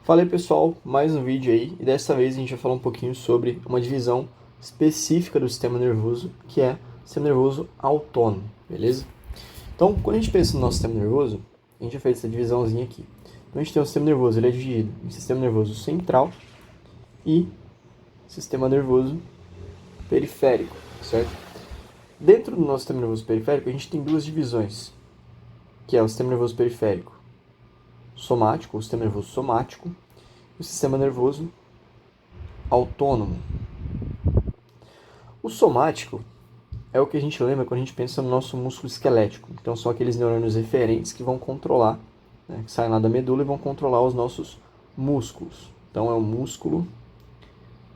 Fala aí pessoal, mais um vídeo aí e dessa vez a gente vai falar um pouquinho sobre uma divisão específica do sistema nervoso, que é o sistema nervoso autônomo, beleza? Então, quando a gente pensa no nosso sistema nervoso, a gente já fez essa divisãozinha aqui. Então a gente tem o sistema nervoso, ele é dividido em sistema nervoso central e sistema nervoso periférico, certo? Dentro do nosso sistema nervoso periférico, a gente tem duas divisões, que é o sistema nervoso periférico somático, o sistema nervoso somático, e o sistema nervoso autônomo. O somático é o que a gente lembra quando a gente pensa no nosso músculo esquelético. Então são aqueles neurônios referentes que vão controlar, né, que saem lá da medula e vão controlar os nossos músculos. Então é o músculo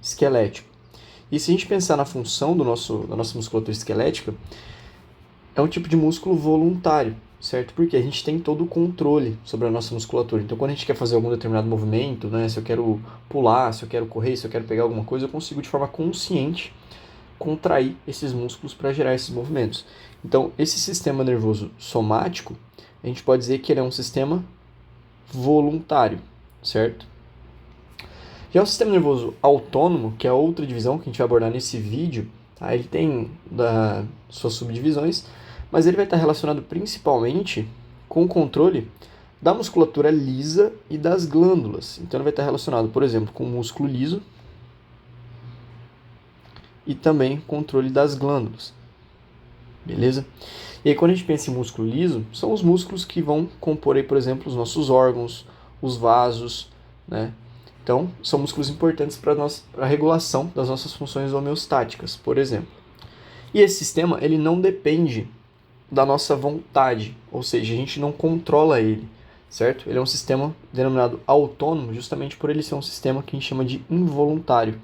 esquelético. E se a gente pensar na função da nossa musculatura esquelética, é um tipo de músculo voluntário, certo? Porque a gente tem todo o controle sobre a nossa musculatura. Então, quando a gente quer fazer algum determinado movimento, né, se eu quero pular, se eu quero correr, se eu quero pegar alguma coisa, eu consigo de forma consciente contrair esses músculos para gerar esses movimentos. Então, esse sistema nervoso somático, a gente pode dizer que ele é um sistema voluntário, certo? Já o sistema nervoso autônomo, que é outra divisão que a gente vai abordar nesse vídeo, tá? Ele tem suas subdivisões, mas ele vai estar relacionado principalmente com o controle da musculatura lisa e das glândulas. Então ele vai estar relacionado, por exemplo, com o músculo liso e também controle das glândulas. Beleza? E aí quando a gente pensa em músculo liso, são os músculos que vão compor aí, por exemplo, os nossos órgãos, os vasos, né? Então, são músculos importantes para a regulação das nossas funções homeostáticas, por exemplo. E esse sistema, ele não depende da nossa vontade, ou seja, a gente não controla ele, certo? Ele é um sistema denominado autônomo, justamente por ele ser um sistema que a gente chama de involuntário.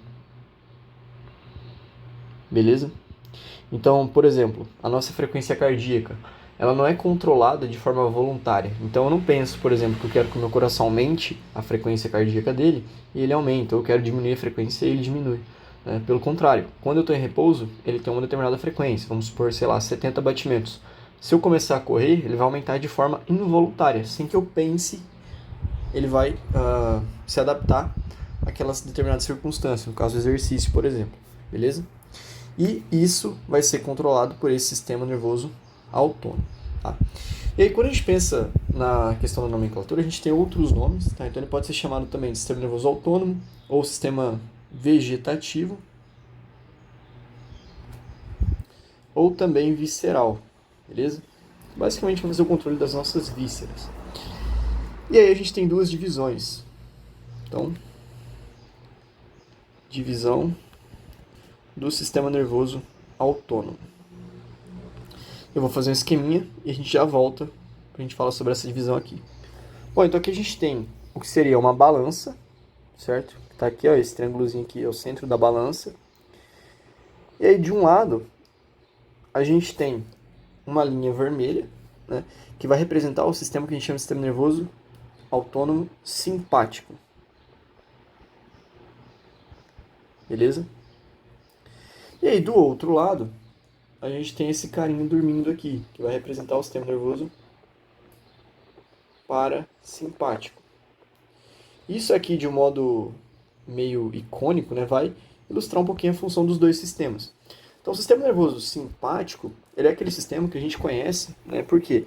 Beleza? Então, por exemplo, a nossa frequência cardíaca, ela não é controlada de forma voluntária. Então eu não penso, por exemplo, que eu quero que o meu coração aumente a frequência cardíaca dele e ele aumenta, ou eu quero diminuir a frequência e ele diminui. Pelo contrário, quando eu estou em repouso, ele tem uma determinada frequência, vamos supor, sei lá, 70 batimentos. Se eu começar a correr, ele vai aumentar de forma involuntária, sem que eu pense, ele vai se adaptar àquelas determinadas circunstâncias, no caso do exercício, por exemplo, beleza? E isso vai ser controlado por esse sistema nervoso autônomo. Tá? E aí, quando a gente pensa na questão da nomenclatura, a gente tem outros nomes. Tá? Então, ele pode ser chamado também de sistema nervoso autônomo ou sistema vegetativo ou também visceral. Beleza? Basicamente, vamos fazer o controle das nossas vísceras. E aí, a gente tem duas divisões. Então, divisão do sistema nervoso autônomo. Eu vou fazer um esqueminha e a gente já volta para a gente falar sobre essa divisão aqui. Bom, então aqui a gente tem o que seria uma balança, certo? Tá aqui, ó, esse triângulozinho aqui é o centro da balança. E aí de um lado a gente tem uma linha vermelha, né, que vai representar o sistema que a gente chama de sistema nervoso autônomo simpático. Beleza? E aí do outro lado a gente tem esse carinho dormindo aqui, que vai representar o sistema nervoso parasimpático. Isso aqui, de um modo meio icônico, né, vai ilustrar um pouquinho a função dos dois sistemas. Então, o sistema nervoso simpático, ele é aquele sistema que a gente conhece, né, porque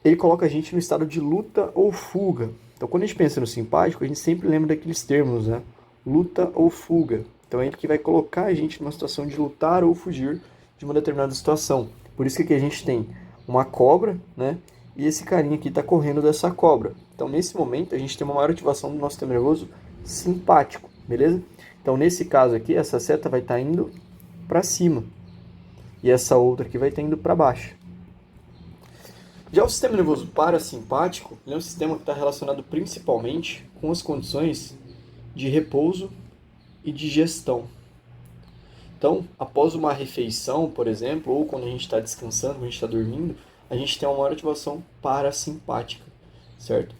ele coloca a gente no estado de luta ou fuga. Então, quando a gente pensa no simpático, a gente sempre lembra daqueles termos, né, luta ou fuga. Então, é ele que vai colocar a gente numa situação de lutar ou fugir de uma determinada situação. Por isso que aqui a gente tem uma cobra, né? E esse carinha aqui está correndo dessa cobra. Então, nesse momento, a gente tem uma maior ativação do nosso sistema nervoso simpático, beleza? Então, nesse caso aqui, essa seta vai estar indo para cima. E essa outra aqui vai estar indo para baixo. Já o sistema nervoso parasimpático, ele é um sistema que está relacionado principalmente com as condições de repouso e digestão. Então, após uma refeição, por exemplo, ou quando a gente está descansando, quando a gente está dormindo, a gente tem uma maior ativação parasimpática, certo?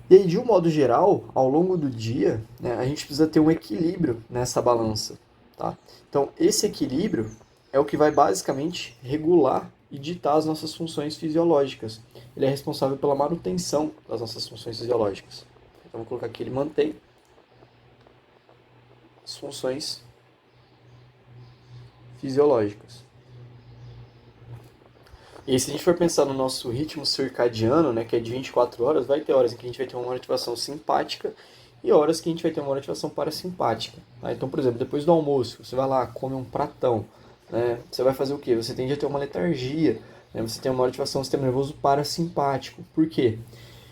E aí, de um modo geral, ao longo do dia, né, a gente precisa ter um equilíbrio nessa balança, tá? Então, esse equilíbrio é o que vai basicamente regular e ditar as nossas funções fisiológicas. Ele é responsável pela manutenção das nossas funções fisiológicas. Então, vou colocar aqui, ele mantém as funções fisiológicas. E se a gente for pensar no nosso ritmo circadiano, né, que é de 24 horas, vai ter horas em que a gente vai ter uma ativação simpática e horas que a gente vai ter uma ativação parasimpática. Tá? Então, por exemplo, depois do almoço, você vai lá, come um pratão, né, você vai fazer o quê? Você tende a ter uma letargia, né, você tem uma ativação do sistema nervoso parasimpático. Por quê?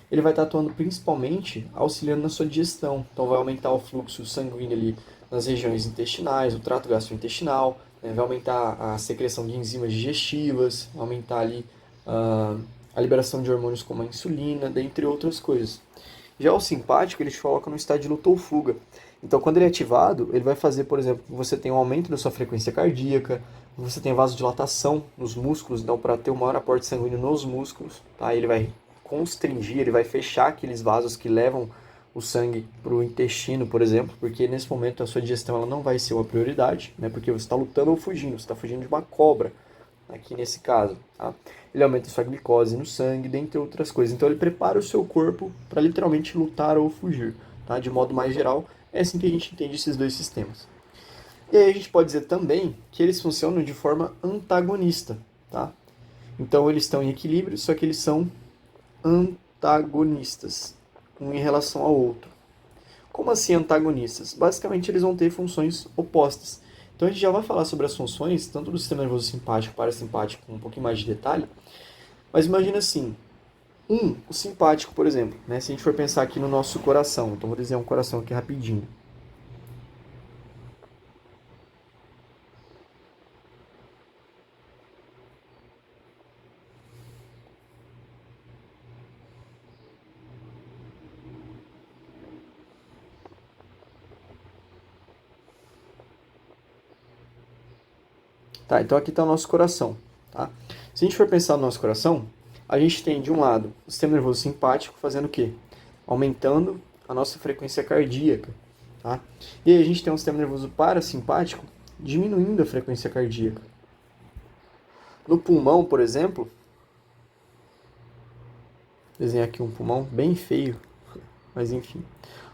Ele vai estar atuando principalmente auxiliando na sua digestão. Então, vai aumentar o fluxo sanguíneo ali nas regiões intestinais, o trato gastrointestinal, né? Vai aumentar a secreção de enzimas digestivas, aumentar ali a liberação de hormônios como a insulina, dentre outras coisas. Já o simpático, ele te coloca no estado de luta ou fuga. Então, quando ele é ativado, ele vai fazer, por exemplo, que você tenha um aumento da sua frequência cardíaca, você tem vasodilatação nos músculos, então para ter um maior aporte sanguíneo nos músculos, tá? Ele vai constringir, ele vai fechar aqueles vasos que levam o sangue para o intestino, por exemplo, porque nesse momento a sua digestão ela não vai ser uma prioridade, né? Porque você está lutando ou fugindo, você está fugindo de uma cobra, aqui nesse caso. Tá? Ele aumenta a sua glicose no sangue, dentre outras coisas. Então ele prepara o seu corpo para literalmente lutar ou fugir. Tá? De modo mais geral, é assim que a gente entende esses dois sistemas. E aí a gente pode dizer também que eles funcionam de forma antagonista. Tá? Então eles estão em equilíbrio, só que eles são antagonistas, um em relação ao outro. Como assim antagonistas? Basicamente eles vão ter funções opostas. Então a gente já vai falar sobre as funções, tanto do sistema nervoso simpático e parasimpático, com um pouquinho mais de detalhe. Mas imagina assim, o simpático, por exemplo, né? Se a gente for pensar aqui no nosso coração, então vou desenhar um coração aqui rapidinho. Tá, então aqui está o nosso coração. Tá? Se a gente for pensar no nosso coração, a gente tem de um lado o sistema nervoso simpático fazendo o quê? Aumentando a nossa frequência cardíaca. Tá? E aí a gente tem um sistema nervoso parasimpático diminuindo a frequência cardíaca. No pulmão, por exemplo, desenhar aqui um pulmão bem feio, mas enfim.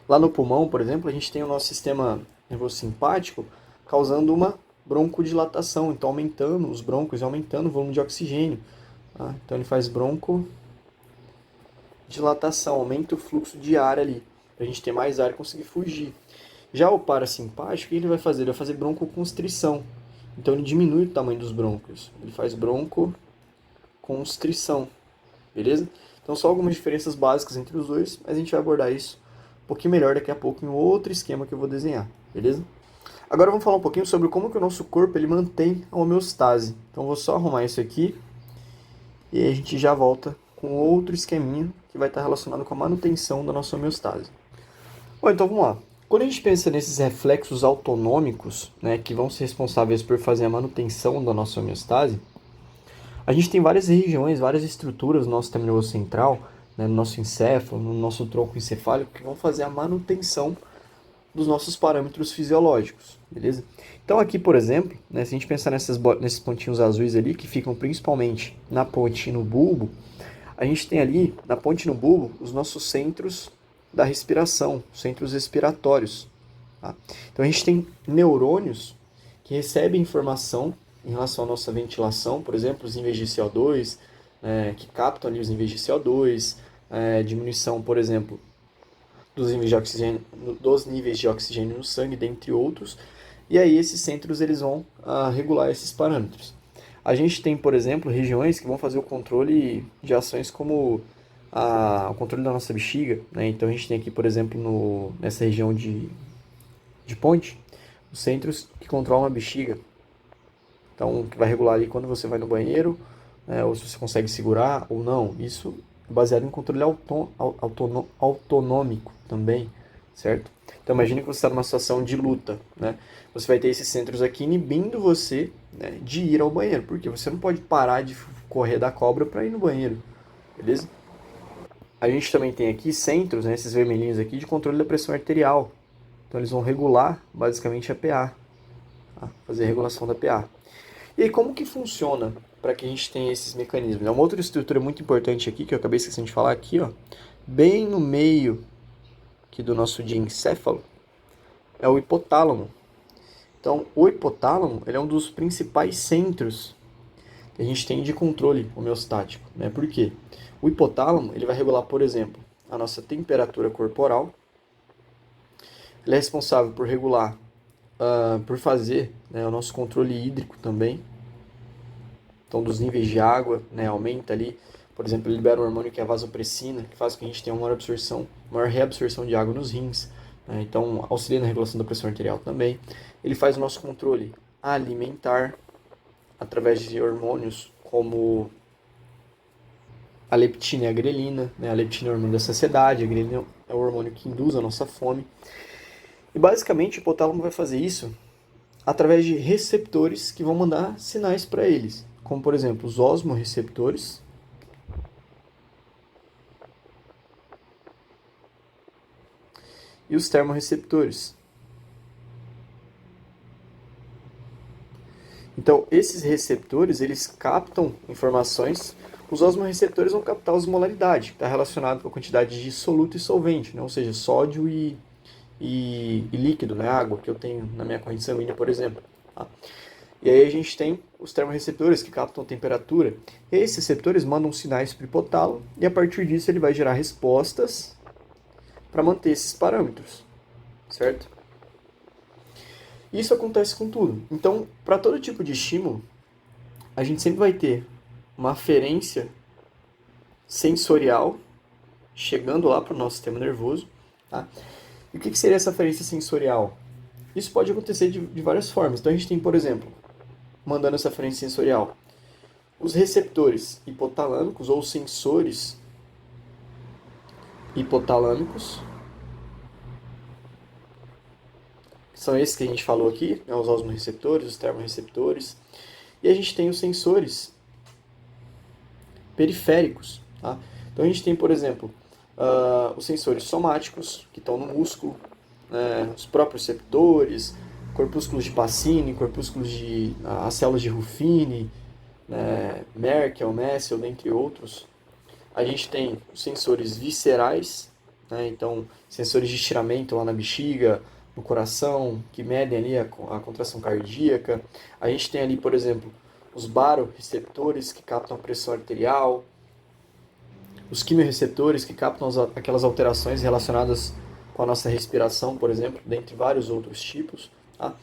Lá no pulmão, por exemplo, a gente tem o nosso sistema nervoso simpático causando uma broncodilatação, então aumentando os brônquios e aumentando o volume de oxigênio. Tá? Então ele faz broncodilatação, aumenta o fluxo de ar ali, para a gente ter mais ar e conseguir fugir. Já o parasimpático, o que ele vai fazer? Ele vai fazer broncoconstrição. Então ele diminui o tamanho dos brônquios. Ele faz broncoconstrição. Beleza? Então só algumas diferenças básicas entre os dois, mas a gente vai abordar isso um pouquinho melhor daqui a pouco em outro esquema que eu vou desenhar. Beleza? Agora vamos falar um pouquinho sobre como que o nosso corpo ele mantém a homeostase. Então vou só arrumar isso aqui e aí a gente já volta com outro esqueminha que vai estar relacionado com a manutenção da nossa homeostase. Bom, então vamos lá. Quando a gente pensa nesses reflexos autonômicos, né, que vão ser responsáveis por fazer a manutenção da nossa homeostase, a gente tem várias regiões, várias estruturas no nosso sistema nervoso central, né, no nosso encéfalo, no nosso tronco encefálico, que vão fazer a manutenção dos nossos parâmetros fisiológicos, beleza? Então aqui, por exemplo, né, se a gente pensar nesses pontinhos azuis ali, que ficam principalmente na ponte e no bulbo, a gente tem ali, na ponte e no bulbo, os nossos centros da respiração, centros respiratórios. Tá? Então a gente tem neurônios que recebem informação em relação à nossa ventilação, por exemplo, os níveis de CO2, que captam ali os níveis de CO2, diminuição, por exemplo, dos níveis de oxigênio no sangue, dentre outros. E aí esses centros eles vão regular esses parâmetros. A gente tem, por exemplo, regiões que vão fazer o controle de ações como o controle da nossa bexiga. Né? Então a gente tem aqui, por exemplo, nessa região de ponte, os centros que controlam a bexiga. Então, que vai regular ali quando você vai no banheiro, ou se você consegue segurar ou não. Isso baseado em controle autonômico também, certo? Então imagine que você está numa situação de luta, né? Você vai ter esses centros aqui inibindo você, né, de ir ao banheiro, porque você não pode parar de correr da cobra para ir no banheiro, beleza? A gente também tem aqui centros, né, esses vermelhinhos aqui, de controle da pressão arterial. Então eles vão regular basicamente a PA, tá? Fazer a regulação da PA. E aí, como que funciona para que a gente tenha esses mecanismos? É uma outra estrutura muito importante aqui, que eu acabei esquecendo de falar aqui, ó, bem no meio aqui do nosso diencéfalo é o hipotálamo. Então, o hipotálamo ele é um dos principais centros que a gente tem de controle homeostático, né? Por quê? O hipotálamo ele vai regular, por exemplo, a nossa temperatura corporal. Ele é responsável por regular, por fazer, né, o nosso controle hídrico também. Então, dos níveis de água, né, aumenta ali. Por exemplo, ele libera um hormônio que é a vasopressina, que faz com que a gente tenha uma maior reabsorção de água nos rins. Né? Então, auxilia na regulação da pressão arterial também. Ele faz o nosso controle alimentar através de hormônios como a leptina e a grelina. Né? A leptina é o hormônio da saciedade, a grelina é o hormônio que induz a nossa fome. E basicamente o hipotálamo vai fazer isso através de receptores que vão mandar sinais para eles, como por exemplo os osmorreceptores e os termorreceptores. Então, esses receptores, eles captam informações. Os osmorreceptores vão captar a osmolaridade, que está relacionado com a quantidade de soluto e solvente, né? Ou seja, sódio e líquido, né? Água, que eu tenho na minha corrente sanguínea, por exemplo. Tá? E aí a gente tem os termorreceptores, que captam a temperatura. E esses receptores mandam sinais para o hipotálamo, e a partir disso ele vai gerar respostas para manter esses parâmetros, certo? Isso acontece com tudo. Então, para todo tipo de estímulo, a gente sempre vai ter uma aferência sensorial chegando lá para o nosso sistema nervoso. Tá? E o que seria essa aferência sensorial? Isso pode acontecer de várias formas. Então, a gente tem, por exemplo, mandando essa aferência sensorial, os receptores hipotalâmicos ou sensores hipotalâmicos, são esses que a gente falou aqui, né, os osmorreceptores, os termorreceptores. E a gente tem os sensores periféricos. Tá? Então a gente tem, por exemplo, os sensores somáticos, que estão no músculo, né, os próprios receptores, corpúsculos de Pacini, corpúsculos de as células de Ruffini, né, Merkel, Messel, dentre outros. A gente tem os sensores viscerais, né, então sensores de estiramento lá na bexiga, no coração, que medem ali a contração cardíaca. A gente tem ali, por exemplo, os baroreceptores, que captam a pressão arterial, os quimiorreceptores, que captam aquelas alterações relacionadas com a nossa respiração, por exemplo, dentre vários outros tipos. Tá?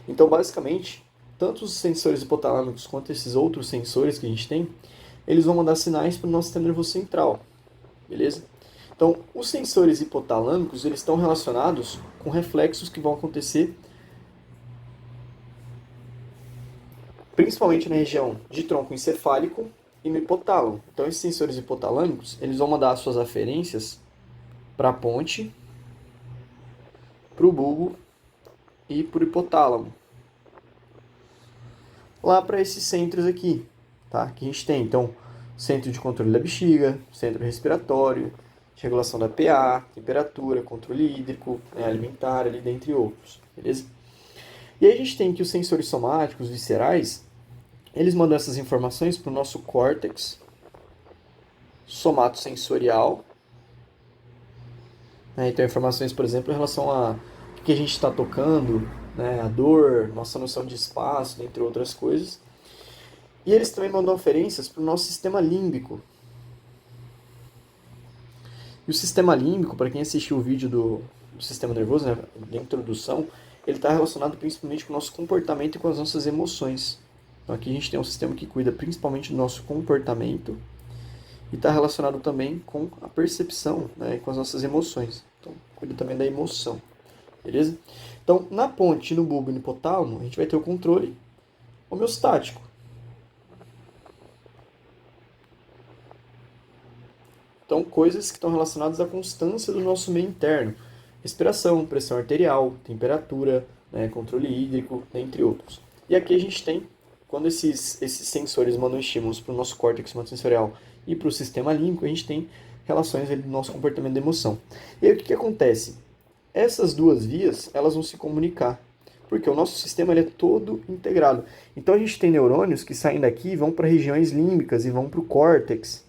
Então, basicamente, tanto os sensores hipotalâmicos quanto esses outros sensores que a gente tem, eles vão mandar sinais para o nosso sistema nervoso central, beleza? Então, os sensores hipotalâmicos, eles estão relacionados com reflexos que vão acontecer principalmente na região de tronco encefálico e no hipotálamo. Então, esses sensores hipotalâmicos, eles vão mandar as suas aferências para a ponte, para o bulbo e para o hipotálamo. Lá para esses centros aqui, tá? Que a gente tem, então, centro de controle da bexiga, centro respiratório, regulação da pH, temperatura, controle hídrico, né, alimentar, ali, dentre outros, beleza? E aí a gente tem que os sensores somáticos, viscerais, eles mandam essas informações para o nosso córtex somatosensorial. Né? Então, informações, por exemplo, em relação a o que a gente está tocando, né, a dor, nossa noção de espaço, entre outras coisas. E eles também mandam referências para o nosso sistema límbico. E o sistema límbico, para quem assistiu o vídeo do sistema nervoso, né, da introdução, ele está relacionado principalmente com o nosso comportamento e com as nossas emoções. Então aqui a gente tem um sistema que cuida principalmente do nosso comportamento e está relacionado também com a percepção, né, e com as nossas emoções. Então cuida também da emoção, beleza? Então na ponte, no bulbo e no hipotálamo, a gente vai ter o controle homeostático. Então, coisas que estão relacionadas à constância do nosso meio interno. Respiração, pressão arterial, temperatura, né, controle hídrico, entre outros. E aqui a gente tem, quando esses sensores mandam estímulos para o nosso córtex somatosensorial e para o sistema límbico, a gente tem relações do nosso comportamento de emoção. E aí o que acontece? Essas duas vias, elas vão se comunicar. Porque o nosso sistema ele é todo integrado. Então a gente tem neurônios que saem daqui e vão para regiões límbicas e vão para o córtex.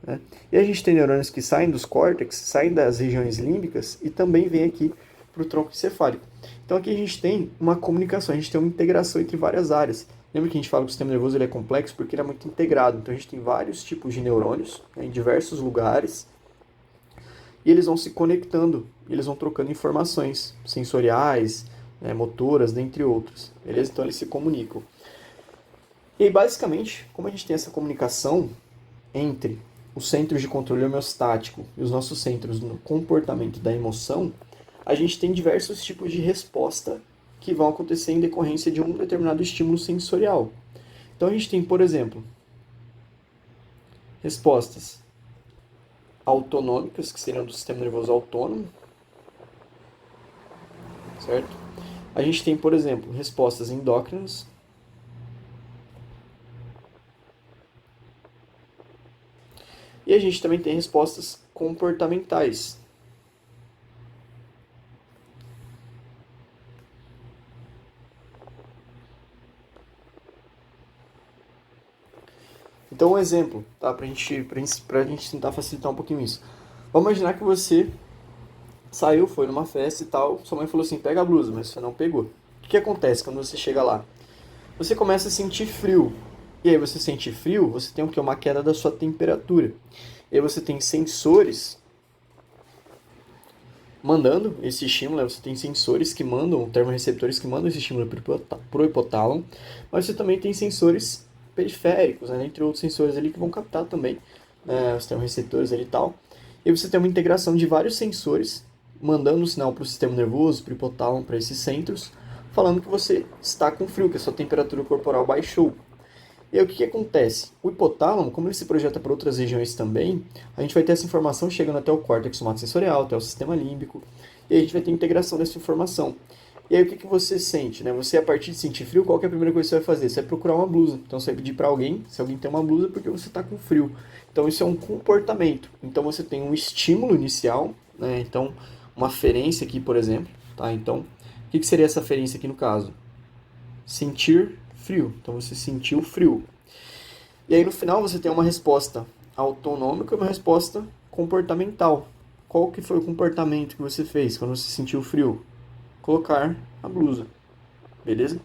né? E a gente tem neurônios que saem dos córtex, saem das regiões límbicas e também vêm aqui para o tronco encefálico. Então aqui a gente tem uma comunicação, a gente tem uma integração entre várias áreas. Lembra que a gente fala que o sistema nervoso ele é complexo porque ele é muito integrado. Então a gente tem vários tipos de neurônios, né, em diversos lugares e eles vão se conectando, eles vão trocando informações sensoriais, né, motoras, dentre outros. Beleza? Então eles se comunicam. E aí, basicamente, como a gente tem essa comunicação entre os centros de controle homeostático e os nossos centros no comportamento da emoção, a gente tem diversos tipos de resposta que vão acontecer em decorrência de um determinado estímulo sensorial. Então a gente tem, por exemplo, respostas autonômicas, que seriam do sistema nervoso autônomo, certo? A gente tem, por exemplo, respostas endócrinas, e a gente também tem respostas comportamentais. Então, um exemplo, tá? Pra gente tentar facilitar um pouquinho isso. Vamos imaginar que você saiu, foi numa festa e tal, sua mãe falou assim, pega a blusa, mas você não pegou. O que acontece quando você chega lá? Você começa a sentir frio. E aí você sente frio, você tem o quê? Uma queda da sua temperatura. E aí você tem sensores mandando esse estímulo, né? Você tem sensores que mandam, termorreceptores que mandam esse estímulo para o hipotálamo, mas você também tem sensores periféricos, né? Entre outros sensores ali que vão captar também, né, os termorreceptores ali e tal. E você tem uma integração de vários sensores mandando um sinal para o sistema nervoso, para o hipotálamo, para esses centros, falando que você está com frio, que a sua temperatura corporal baixou. E aí o que acontece? O hipotálamo, como ele se projeta para outras regiões também, a gente vai ter essa informação chegando até o córtex somatosensorial, até o sistema límbico, e aí a gente vai ter integração dessa informação. E aí o que você sente, né? Você, a partir de sentir frio, qual que é a primeira coisa que você vai fazer? Você vai procurar uma blusa. Então você vai pedir para alguém, se alguém tem uma blusa, porque você está com frio. Então isso é um comportamento. Então você tem um estímulo inicial, né? Então uma aferência aqui, por exemplo, tá? Então, o que seria essa aferência aqui no caso? Sentir frio. Então você sentiu frio. E aí no final você tem uma resposta autonômica e uma resposta comportamental. Qual que foi o comportamento que você fez quando você sentiu frio? Colocar a blusa. Beleza?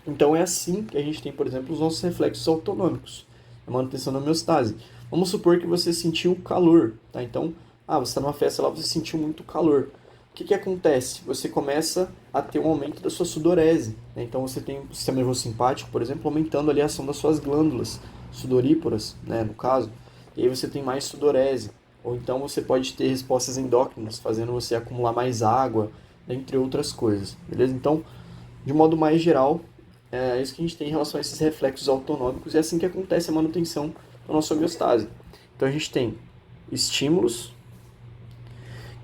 Então é assim que a gente tem, por exemplo, os nossos reflexos autonômicos. A manutenção da homeostase. Vamos supor que você sentiu calor, tá? Então, você está numa festa lá, você sentiu muito calor. O que acontece? Você começa a ter um aumento da sua sudorese, né? Então você tem o sistema nervoso simpático, por exemplo, aumentando ali a ação das suas glândulas sudoríparas, né, no caso. E aí você tem mais sudorese. Ou então você pode ter respostas endócrinas, fazendo você acumular mais água, entre outras coisas, beleza? Então, de modo mais geral, é isso que a gente tem em relação a esses reflexos autonômicos, e é assim que acontece a manutenção da nossa homeostase. Então a gente tem estímulos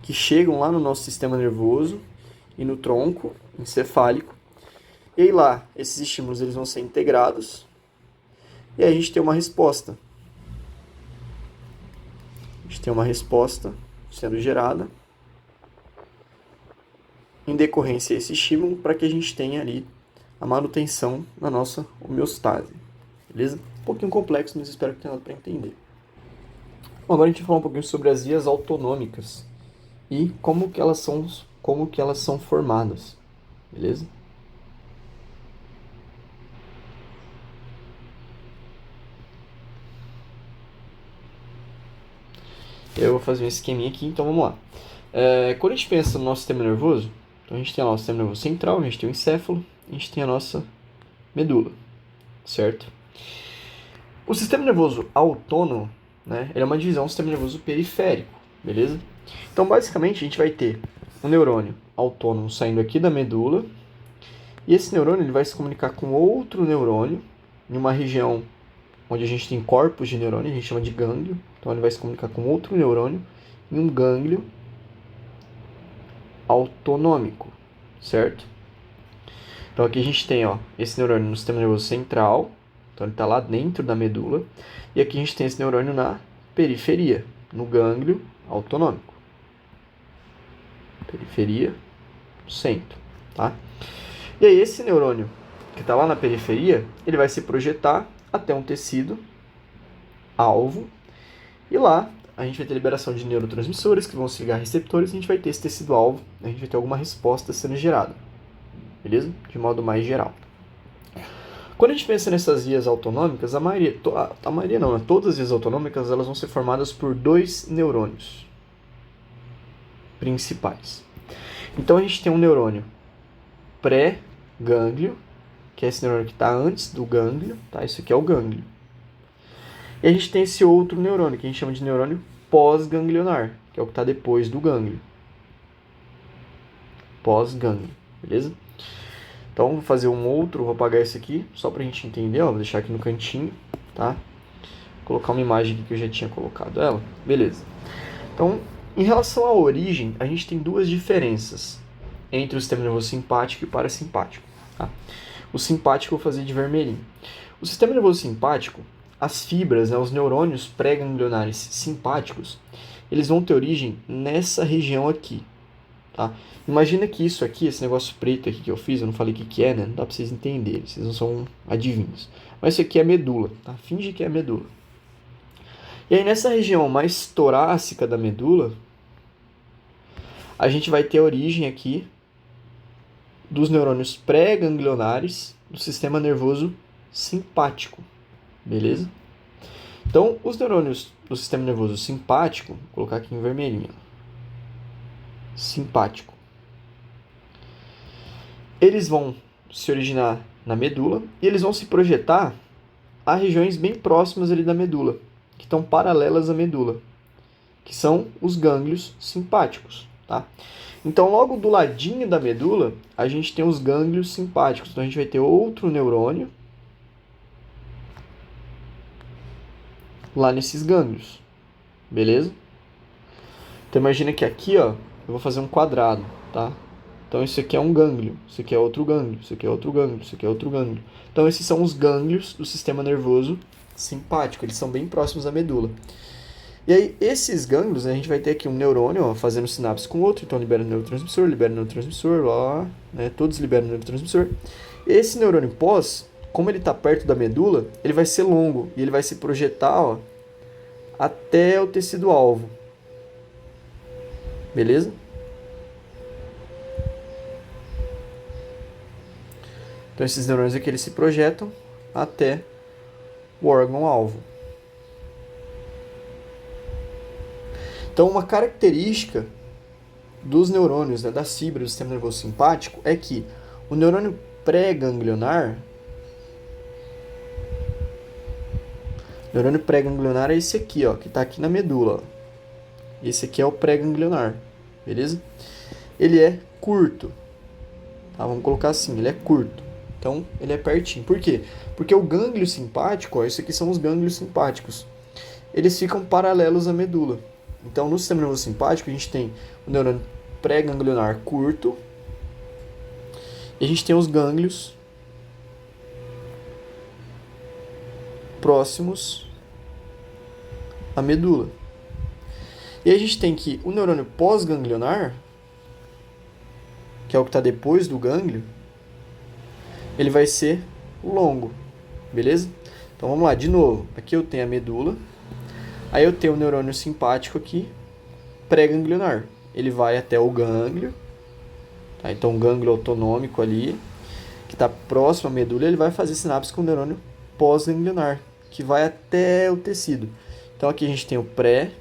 que chegam lá no nosso sistema nervoso e no tronco encefálico, e aí lá, esses estímulos eles vão ser integrados, e aí a gente tem uma resposta. A gente tem uma resposta sendo gerada em decorrência a esse estímulo para que a gente tenha ali a manutenção da nossa homeostase. Beleza? Um pouquinho complexo, mas espero que tenha dado para entender. Bom, agora a gente vai falar um pouquinho sobre as vias autonômicas e como que elas são formadas. Beleza? Eu vou fazer um esqueminha aqui, então vamos lá. Quando a gente pensa no nosso sistema nervoso, então a gente tem o nosso sistema nervoso central, a gente tem o encéfalo, a gente tem a nossa medula, certo? O sistema nervoso autônomo, né, ele é uma divisão do sistema nervoso periférico, beleza? Então, basicamente, a gente vai ter um neurônio autônomo saindo aqui da medula, e esse neurônio ele vai se comunicar com outro neurônio em uma região onde a gente tem corpos de neurônio, a gente chama de gânglio. Então, ele vai se comunicar com outro neurônio em um gânglio autonômico, certo? Então, aqui a gente tem esse neurônio no sistema nervoso central, então ele está lá dentro da medula, e aqui a gente tem esse neurônio na periferia, no gânglio autonômico. Periferia, centro, tá? E aí esse neurônio que está lá na periferia, ele vai se projetar até um tecido alvo, E lá a gente vai ter liberação de neurotransmissores que vão se ligar a receptores e a gente vai ter esse tecido-alvo, a gente vai ter alguma resposta sendo gerada, beleza? De modo mais geral. Quando a gente pensa nessas vias autonômicas, a maioria não, né? Todas as vias autonômicas elas vão ser formadas por dois neurônios principais. Então a gente tem um neurônio pré-gânglio, que é esse neurônio que está antes do gânglio, tá? Isso aqui é o gânglio. E a gente tem esse outro neurônio, que a gente chama de neurônio pós-ganglionar, que é o que está depois do gânglio. Pós-gânglio, beleza? Então, vou fazer vou apagar esse aqui, só para a gente entender, ó, vou deixar aqui no cantinho, tá? Vou colocar uma imagem aqui que eu já tinha colocado ela, beleza. Então, em relação à origem, a gente tem duas diferenças entre o sistema nervoso simpático e parasimpático, tá? O simpático eu vou fazer de vermelhinho. O sistema nervoso simpático, as fibras, né, os neurônios pré-ganglionares simpáticos, eles vão ter origem nessa região aqui, tá? Imagina que isso aqui, esse negócio preto aqui que eu fiz, eu não falei o que é, né? Não dá pra vocês entenderem, vocês não são adivinhos. Mas isso aqui é medula, tá? Finge que é medula. E aí nessa região mais torácica da medula, a gente vai ter a origem aqui dos neurônios pré-ganglionares do sistema nervoso simpático, beleza? Então, os neurônios do sistema nervoso simpático, vou colocar aqui em vermelhinho, simpático, eles vão se originar na medula e eles vão se projetar a regiões bem próximas ali da medula, que estão paralelas à medula, que são os gânglios simpáticos, tá? Então, logo do ladinho da medula, a gente tem os gânglios simpáticos. Então, a gente vai ter outro neurônio lá nesses gânglios, beleza? Então, imagina que aqui, ó, eu vou fazer um quadrado, tá? Então, isso aqui é um gânglio, isso aqui é outro gânglio, isso aqui é outro gânglio, isso aqui é outro gânglio. Então, esses são os gânglios do sistema nervoso simpático, eles são bem próximos à medula. E aí, esses gânglios, né, a gente vai ter aqui um neurônio, ó, fazendo sinapse com o outro, então libera neurotransmissor, lá, né, todos liberam neurotransmissor. Esse neurônio pós, como ele está perto da medula, ele vai ser longo e ele vai se projetar, ó, até o tecido-alvo. Beleza? Então, esses neurônios aqui, eles se projetam até o órgão-alvo. Então, uma característica dos neurônios, né, das fibras do sistema nervoso simpático é que o neurônio pré-ganglionar, é esse aqui, ó, que está aqui na medula. Ó. Esse aqui é o pré-ganglionar, beleza? Ele é curto, tá? Vamos colocar assim, ele é curto. Então, ele é pertinho. Por quê? Porque o gânglio simpático, ó, isso aqui são os gânglios simpáticos, eles ficam paralelos à medula. Então, no sistema nervoso simpático, a gente tem o neurônio pré-ganglionar curto e a gente tem os gânglios próximos à medula. E aí a gente tem que o neurônio pós-ganglionar, que é o que está depois do gânglio, ele vai ser longo, beleza? Então vamos lá, de novo. Aqui eu tenho a medula, aí eu tenho o neurônio simpático aqui, pré-ganglionar. Ele vai até o gânglio, tá? Então o gânglio autonômico ali, que está próximo à medula, ele vai fazer sinapse com o neurônio pós-ganglionar, que vai até o tecido. Então aqui a gente tem o pré,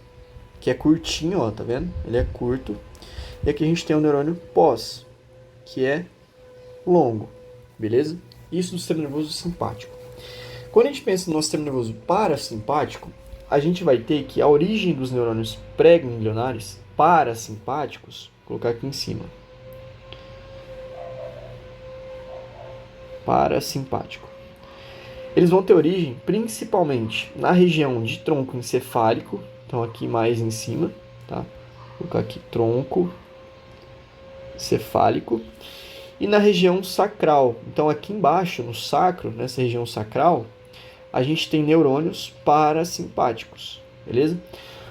que é curtinho, ó, tá vendo? Ele é curto. E aqui a gente tem o neurônio pós, que é longo, beleza? Isso do sistema nervoso simpático. Quando a gente pensa no sistema nervoso parasimpático, a gente vai ter que a origem dos neurônios pré-ganglionares parasimpáticos, vou colocar aqui em cima, parasimpático. Eles vão ter origem principalmente na região de tronco encefálico, então aqui mais em cima, tá? Vou colocar aqui tronco encefálico, e na região sacral. Então aqui embaixo, no sacro, nessa região sacral, a gente tem neurônios parasimpáticos, beleza?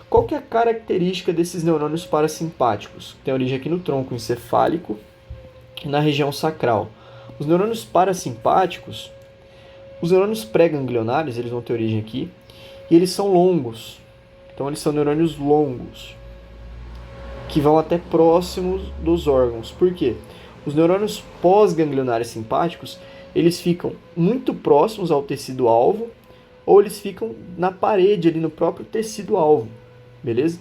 Qual que é a característica desses neurônios parasimpáticos? Tem origem aqui no tronco encefálico e na região sacral. Os neurônios parasimpáticos, os neurônios pré-ganglionares, eles vão ter origem aqui, e eles são longos, Então eles são neurônios longos, que vão até próximos dos órgãos. Por quê? Os neurônios pós-ganglionares simpáticos, eles ficam muito próximos ao tecido-alvo, ou eles ficam na parede, ali no próprio tecido-alvo, beleza?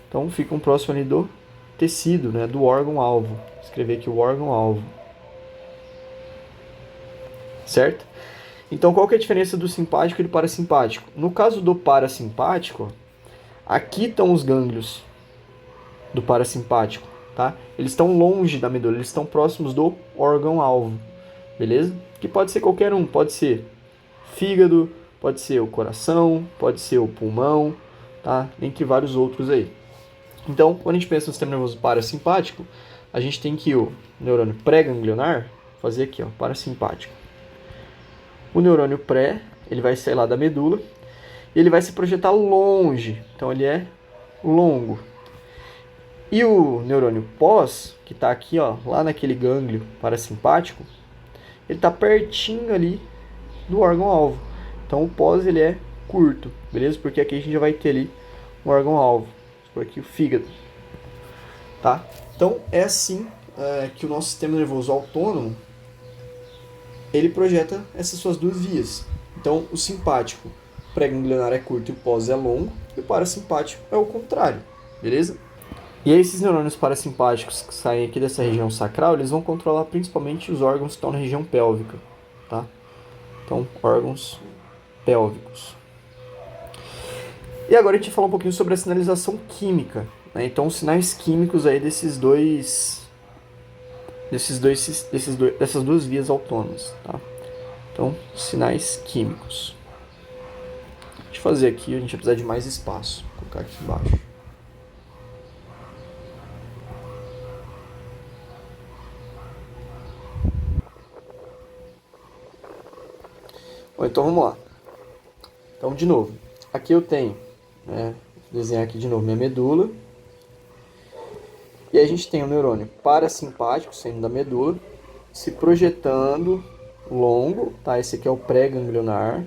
Então ficam próximos ali do tecido, né, do órgão-alvo. Vou escrever aqui o órgão-alvo. Certo? Então qual que é a diferença do simpático e do parasimpático? No caso do parasimpático, aqui estão os gânglios do parasimpático, tá? Eles estão longe da medula, eles estão próximos do órgão-alvo, beleza? Que pode ser qualquer um, pode ser fígado, pode ser o coração, pode ser o pulmão, tá? Entre vários outros aí. Então, quando a gente pensa no sistema nervoso parasimpático, a gente tem que o neurônio pré-ganglionar fazer aqui, ó, parasimpático. O neurônio pré, ele vai sair lá da medula e ele vai se projetar longe, então ele é longo. E o neurônio pós, que está aqui, ó, lá naquele gânglio parasimpático, ele está pertinho ali do órgão-alvo. Então o pós ele é curto, beleza? Porque aqui a gente já vai ter ali um órgão-alvo. Por aqui o fígado. Tá? Então é assim que o nosso sistema nervoso autônomo ele projeta essas suas duas vias. Então o simpático pré-ganglionar é curto e o pós é longo, e o parasimpático é o contrário, beleza? E aí esses neurônios parasimpáticos que saem aqui dessa região sacral, eles vão controlar principalmente os órgãos que estão na região pélvica, tá? Então, órgãos pélvicos. E agora a gente vai falar um pouquinho sobre a sinalização química, né? Então, os sinais químicos aí dessas duas vias autônomas, tá? Então, sinais químicos. Deixa eu fazer aqui, a gente vai precisar de mais espaço. Vou colocar aqui embaixo. Bom, então vamos lá. Então, de novo, aqui eu tenho, né, vou desenhar aqui de novo minha medula. E aí a gente tem o neurônio parasimpático saindo da medula, se projetando longo, tá? Esse aqui é o pré-ganglionar.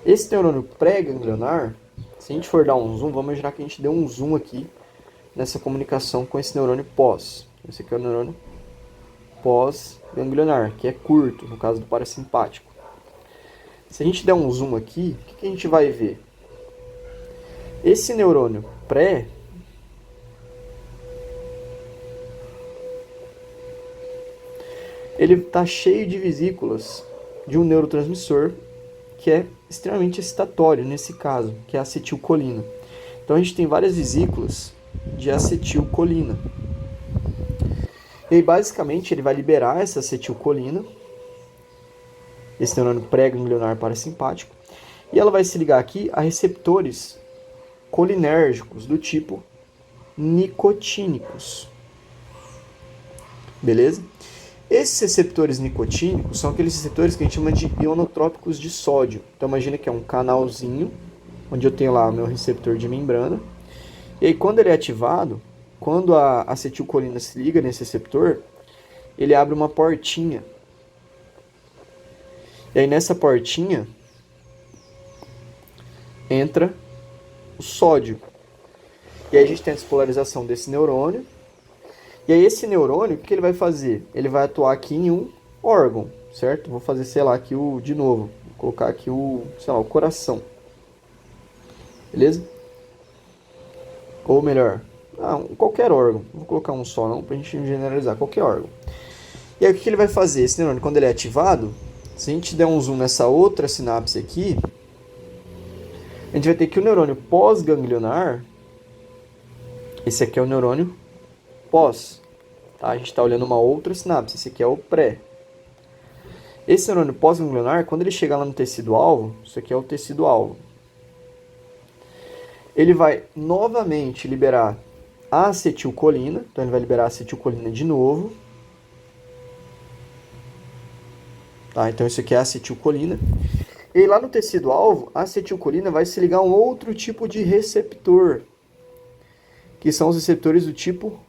Esse neurônio pré-ganglionar, se a gente for dar um zoom, vamos imaginar que a gente deu um zoom aqui nessa comunicação com esse neurônio pós. Esse aqui é o neurônio pós-ganglionar, que é curto, no caso do parasimpático. Se a gente der um zoom aqui, o que a gente vai ver? Esse neurônio pré, ele está cheio de vesículas de um neurotransmissor que é extremamente excitatório nesse caso, que é a acetilcolina. Então a gente tem várias vesículas de acetilcolina. E aí basicamente ele vai liberar essa acetilcolina, esse neurônio pré-ganglionar parasimpático, e ela vai se ligar aqui a receptores colinérgicos do tipo nicotínicos. Beleza? Esses receptores nicotínicos são aqueles receptores que a gente chama de ionotrópicos de sódio. Então imagina que é um canalzinho, onde eu tenho lá o meu receptor de membrana. E aí quando ele é ativado, quando a acetilcolina se liga nesse receptor, ele abre uma portinha. E aí nessa portinha entra o sódio. E aí a gente tem a despolarização desse neurônio. E aí esse neurônio, o que ele vai fazer? Ele vai atuar aqui em um órgão, certo? Vou fazer, sei lá, aqui de novo. Vou colocar aqui o coração. Beleza? Ou melhor, qualquer órgão. Não vou colocar um só não, pra gente generalizar. Qualquer órgão. E aí o que ele vai fazer? Esse neurônio, quando ele é ativado, se a gente der um zoom nessa outra sinapse aqui, a gente vai ter que o neurônio pós-ganglionar, esse aqui é o neurônio pós, tá? A gente está olhando uma outra sinapse, esse aqui é o pré. Esse neurônio pós-ganglionar, quando ele chegar lá no tecido-alvo, isso aqui é o tecido-alvo, ele vai novamente liberar a acetilcolina, então ele vai liberar a acetilcolina de novo. Tá? Então isso aqui é a acetilcolina. E lá no tecido-alvo, a acetilcolina vai se ligar a um outro tipo de receptor, que são os receptores do tipo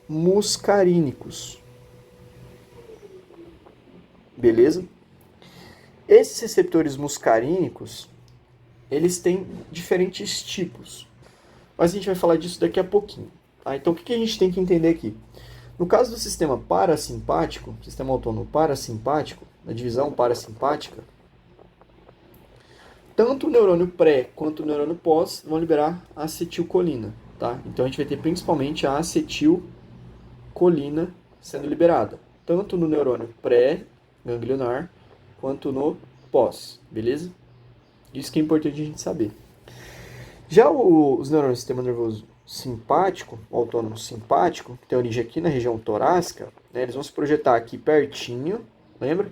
muscarínicos. Beleza? Esses receptores muscarínicos, eles têm diferentes tipos. Mas a gente vai falar disso daqui a pouquinho. Tá? Então, o que a gente tem que entender aqui? No caso do sistema parasimpático, sistema autônomo parasimpático, na divisão parasimpática, tanto o neurônio pré quanto o neurônio pós vão liberar acetilcolina. Tá? Então, a gente vai ter principalmente a acetilcolina sendo liberada, tanto no neurônio pré-ganglionar quanto no pós, beleza? Isso que é importante a gente saber. Já os neurônios do sistema nervoso simpático, o autônomo simpático, que tem origem aqui na região torácica, né, eles vão se projetar aqui pertinho, lembra? A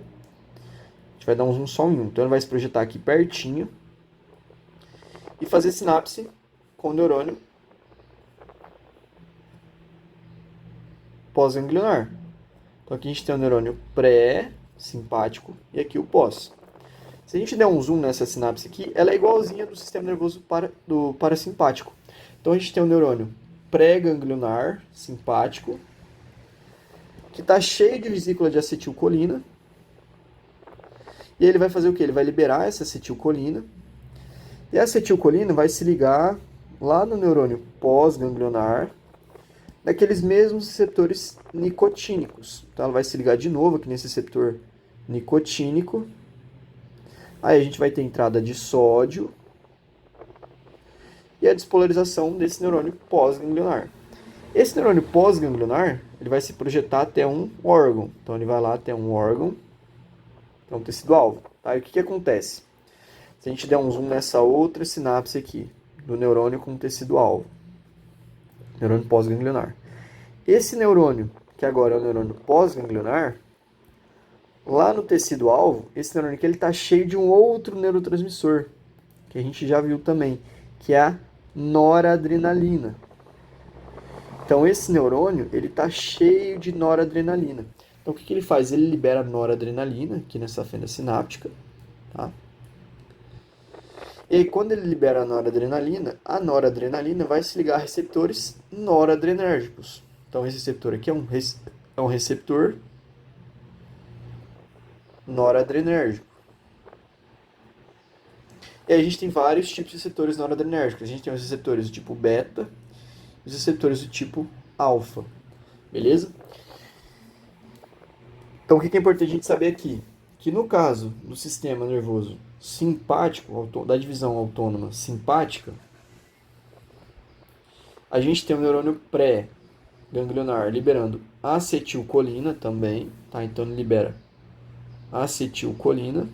gente vai dar um zoom só em um. Então ele vai se projetar aqui pertinho e fazer sinapse com o neurônio pós-ganglionar. Então aqui a gente tem o neurônio pré-simpático e aqui o pós. Se a gente der um zoom nessa sinapse aqui, ela é igualzinha do sistema nervoso do parasimpático. Então a gente tem o neurônio pré-ganglionar simpático, que está cheio de vesícula de acetilcolina. E ele vai fazer o quê? Ele vai liberar essa acetilcolina. E a acetilcolina vai se ligar lá no neurônio pós-ganglionar, naqueles mesmos receptores nicotínicos. Então ela vai se ligar de novo aqui nesse receptor nicotínico. Aí a gente vai ter entrada de sódio e a despolarização desse neurônio pós-ganglionar. Esse neurônio pós-ganglionar, ele vai se projetar até um órgão. Então ele vai lá até um órgão, que é um tecido-alvo. Tá? E o que acontece? Se a gente der um zoom nessa outra sinapse aqui, do neurônio com tecido-alvo, neurônio pós-ganglionar. Esse neurônio, que agora é o neurônio pós-ganglionar, lá no tecido-alvo, esse neurônio aqui está cheio de um outro neurotransmissor, que a gente já viu também, que é a noradrenalina. Então, esse neurônio, ele está cheio de noradrenalina. Então, o que ele faz? Ele libera noradrenalina, aqui nessa fenda sináptica. Tá? E aí, quando ele libera a noradrenalina vai se ligar a receptores noradrenérgicos. Então, esse receptor aqui é um receptor noradrenérgico. E aí a gente tem vários tipos de receptores noradrenérgicos. A gente tem os receptores do tipo beta e os receptores do tipo alfa. Beleza? Então o que é importante a gente saber aqui? Que no caso do sistema nervoso simpático, da divisão autônoma simpática, a gente tem o neurônio pré-ganglionar liberando acetilcolina também. Tá? Então ele libera acetilcolina.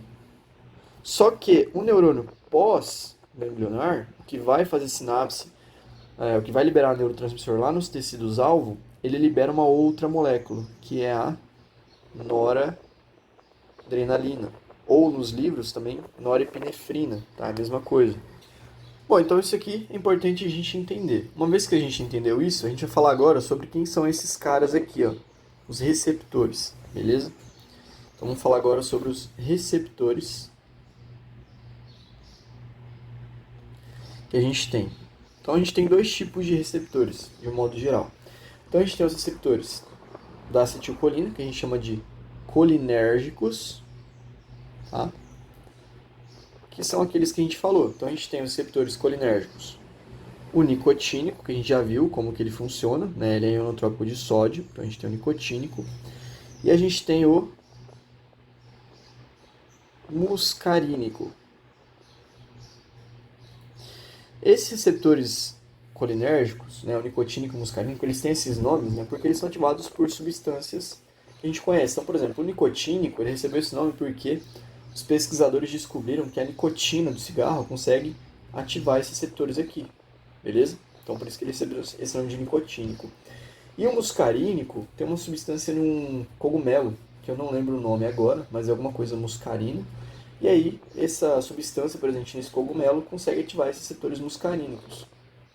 Só que o neurônio pós-ganglionar, que vai fazer sinapse, o que vai liberar o neurotransmissor lá nos tecidos-alvo, ele libera uma outra molécula, que é a noradrenalina. Ou nos livros também, norepinefrina, tá? A mesma coisa. Bom, então isso aqui é importante a gente entender. Uma vez que a gente entendeu isso, a gente vai falar agora sobre quem são esses caras aqui, ó, os receptores, beleza? Então vamos falar agora sobre os receptores que a gente tem. Então a gente tem dois tipos de receptores, de um modo geral. Então a gente tem os receptores da acetilcolina, que a gente chama de colinérgicos, tá? Que são aqueles que a gente falou. Então a gente tem os receptores colinérgicos. O nicotínico, que a gente já viu como que ele funciona, né? Ele é ionotrópico de sódio, então a gente tem o nicotínico. E a gente tem o muscarínico. Esses receptores colinérgicos, né, o nicotínico e o muscarínico, eles têm esses nomes, né, porque eles são ativados por substâncias que a gente conhece. Então, por exemplo, o nicotínico, ele recebeu esse nome porque os pesquisadores descobriram que a nicotina do cigarro consegue ativar esses receptores aqui, beleza? Então, por isso que ele recebeu esse nome de nicotínico. E o muscarínico tem uma substância num cogumelo, que eu não lembro o nome agora, mas é alguma coisa muscarina. E aí, essa substância presente nesse cogumelo consegue ativar esses receptores muscarínicos,